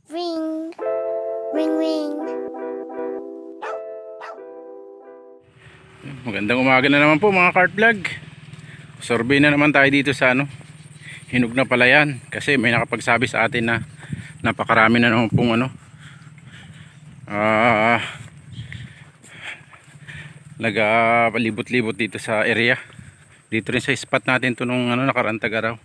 Ring, ring, ring. Magandang umaga na naman po mga kart vlog. Survey na naman tayo dito sa Hinog na Palayan. Kasi may nakapagsabi sa atin na napakarami na naman pong nagpalibot-libot dito sa area. Dito rin sa spot natin to nung nakaraang tagaraw.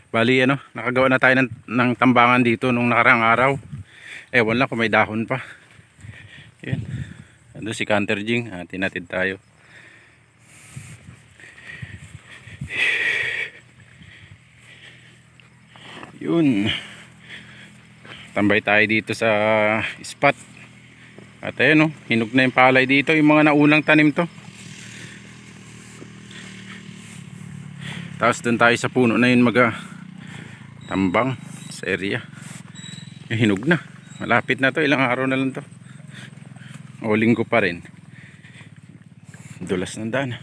Bali nakagawa na tayo ng tambangan dito nung nakaraang araw. Ewan lang kung may dahon pa. Yan. Ando si Canter Jing, tinatid tayo. Yun. Tambay tayo dito sa spot. At ayun hinog na yung palay dito, yung mga naunang tanim to. Tapos dun tayo sa puno na yun tambang sa area. Yung hinog na. Malapit na to, ilang araw na lang to. O linggo pa rin. Dulas ng daan.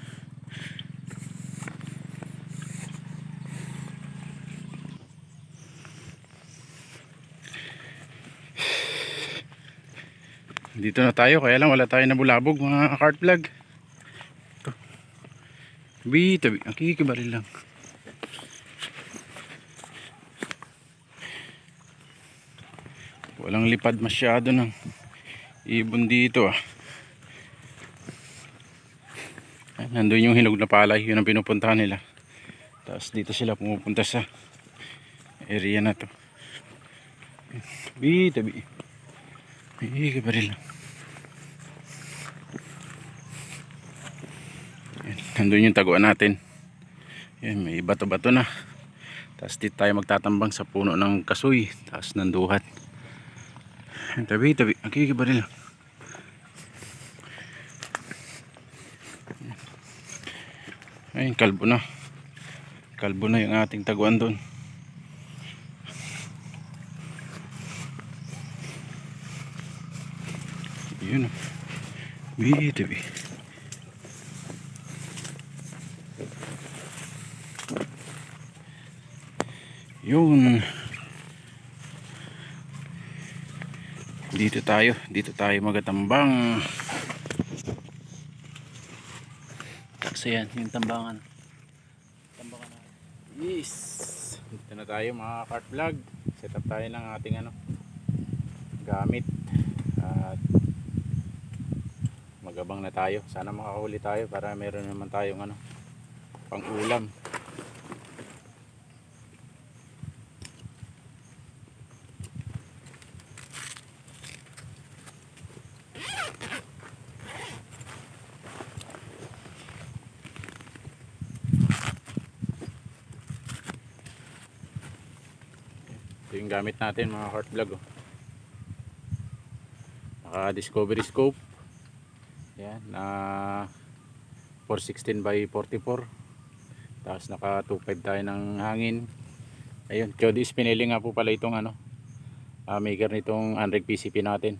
Dito na tayo, kaya lang wala tayo nabulabog mga kart vlog. Tabi, ang kikibaril lang. Walang lipad masyado ng ibon dito Nandun yung hinog na palay, yun ang pinupuntahan nila. Tapos dito sila pumupunta sa area na to. Tabi. Kikibaril lang. Nandun yung taguan natin. Yan, may bato-bato na. Tapos dito tayo magtatambang sa puno ng kasoy. Tapos nanduhat. Tabi. Ang kikibaril lang. Ayun, kalbo na. Kalbo na yung ating taguan doon. Yun tabi. Yun. Dito tayo magatambang. Kasi yan yung tambangan natin. Yes, dito na tayo mga kart vlog. Set up tayo ng ating gamit at magabang na tayo. Sana makahuli tayo para meron naman tayong pang ulam. Ito yung gamit natin mga kart vlog naka Discovery Scope yan na 416 by 44. Tapos naka 2.5 tayo ng hangin. Ayun, Chody Spinelli nga po pala itong maker nitong Anreg PCP natin.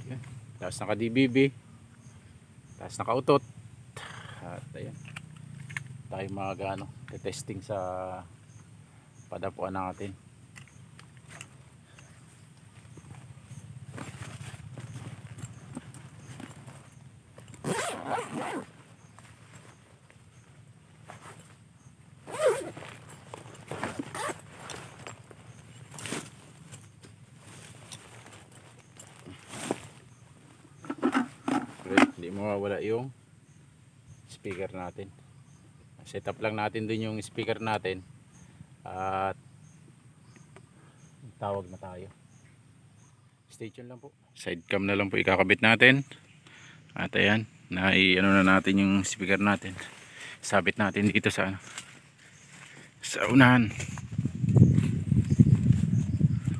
Yan. Tapos naka DBB, tapos naka utot. At ayun, tayo testing sa padapuan natin. Hindi mawawala yung speaker natin. Set up lang natin din yung speaker natin at tawag na tayo. Stay tuned lang po. Side cam na lang po ikakabit natin. At ayan, na natin yung speaker natin. Sabit natin dito sa unahan.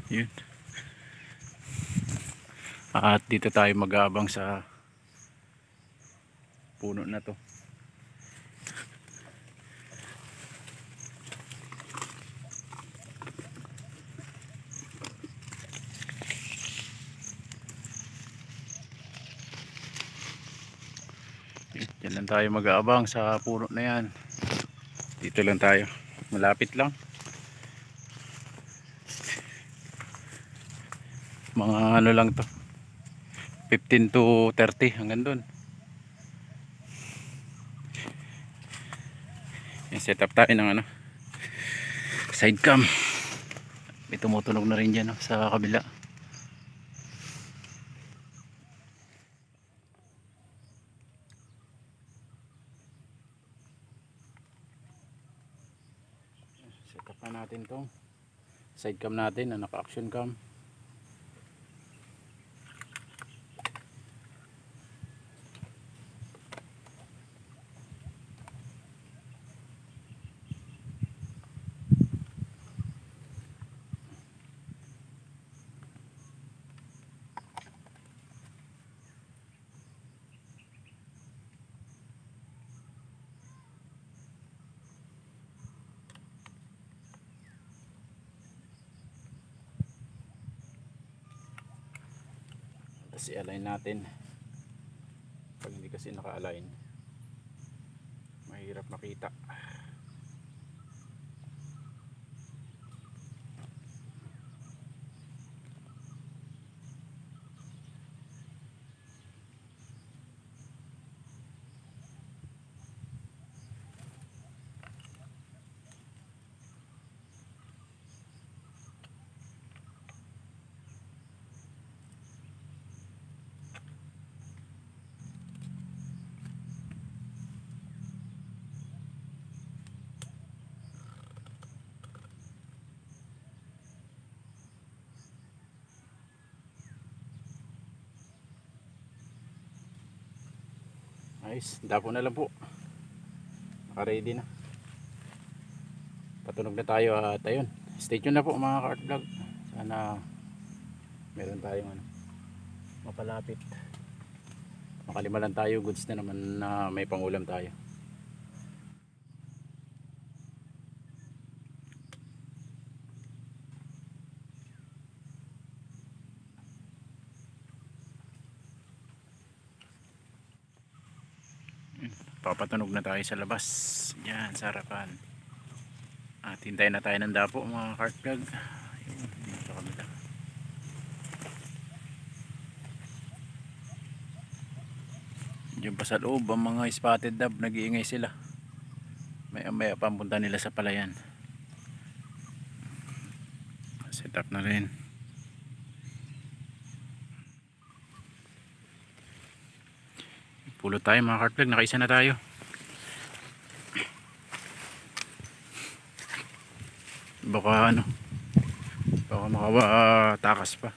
Yun. At dito tayo mag-aabang sa puno na to. Diyan lang tayo mag-aabang sa puno na yan. Dito lang tayo, malapit lang. Mga ano lang to, 15 to 30 hanggang doon. Set up tayo ng ano, side cam. May tumutunog na rin dyan, no, sa kabila. Set up na natin tong side cam natin na naka action cam. Tapos i-align natin. Pag hindi kasi naka-align, mahirap makita. Ayos, dapo na lang po. Naka-ready na. Patunog na tayo at ayun. Stay tuned na po mga ka-art vlog. Sana meron tayong ano, mapalapit. Makalima lang tayo, goods na naman na may pangulam tayo. Papatunog na tayo sa labas. Yan, sa harapan. At hintayin na tayo ng dapo mga ka-art vlog. Ayun, dito kami lang. Diyan pa sa loob ang mga spotted dove, nag-iingay sila. Maya pampunta nila sa palayan. Set up na rin. Pulo tayo mga ka-art vlog, nakaisa na tayo. Baka ano, baka makatakas pa.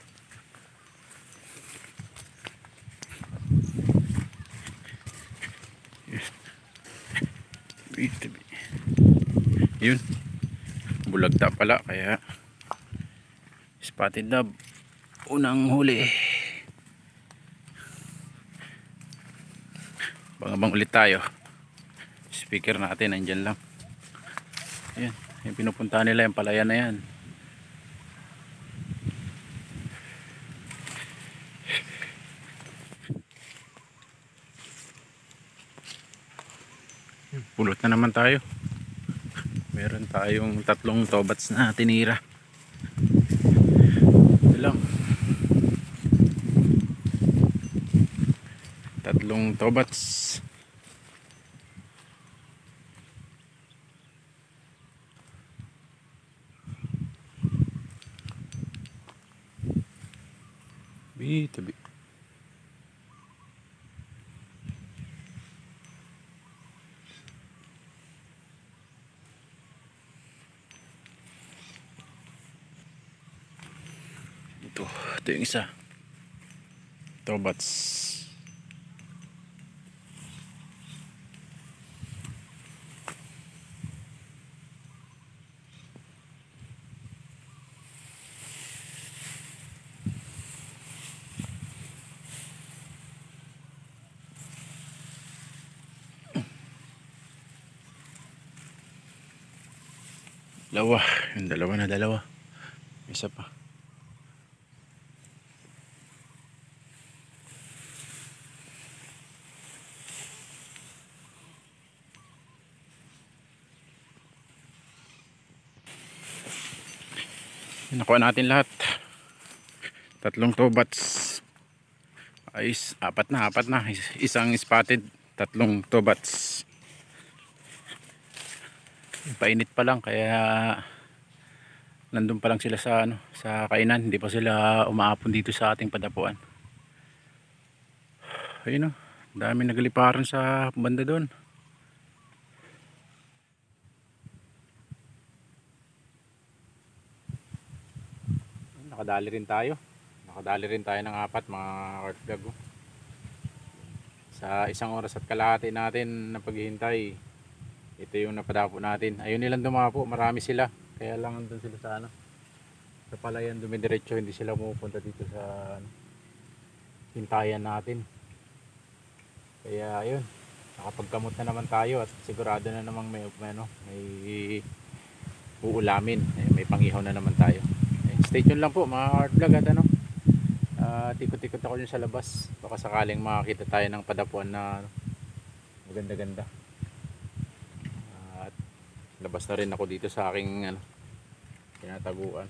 Yun, bulagta pala, kaya spotted dove unang huli. Bang ulit tayo. Speaker natin nandyan lang. Ayan, yung pinupunta nila yung palayan na yan. Pulot na naman tayo. Meron tayong 3 tobats na tinira. Ito lang, 3 tobats. Tabi. Ito yung isa. Tobats. Dalawa, yung dalawa. Isa pa. Nakuha natin lahat. tatlong tobats. Ayos, apat na. Isang spotted, tatlong tobats. Painit pa lang kaya nandun pa lang sila sa sa kainan, hindi pa sila umaapon dito sa ating padapuan. Ayun, dami nagliparan sa banda doon. Nakadali rin tayo ng apat mga art vlog. Sa isang oras at kalahati natin na paghihintay, ito yung napadapo natin. Ayun nilang dumapo, marami sila. Kaya lang andun sila sa sa palayan dumidiretso, hindi sila pumupunta dito sa hintayan natin. Kaya ayun, nakapagkamot na naman tayo at sigurado na namang may uulamin. May pangihaw na naman tayo. Stay tuned lang po mga art vlog at tikot-tikot ako dyan sa labas, baka sakaling makakita tayo ng padapuan na maganda-ganda. At labas na rin ako dito sa aking tinataguan.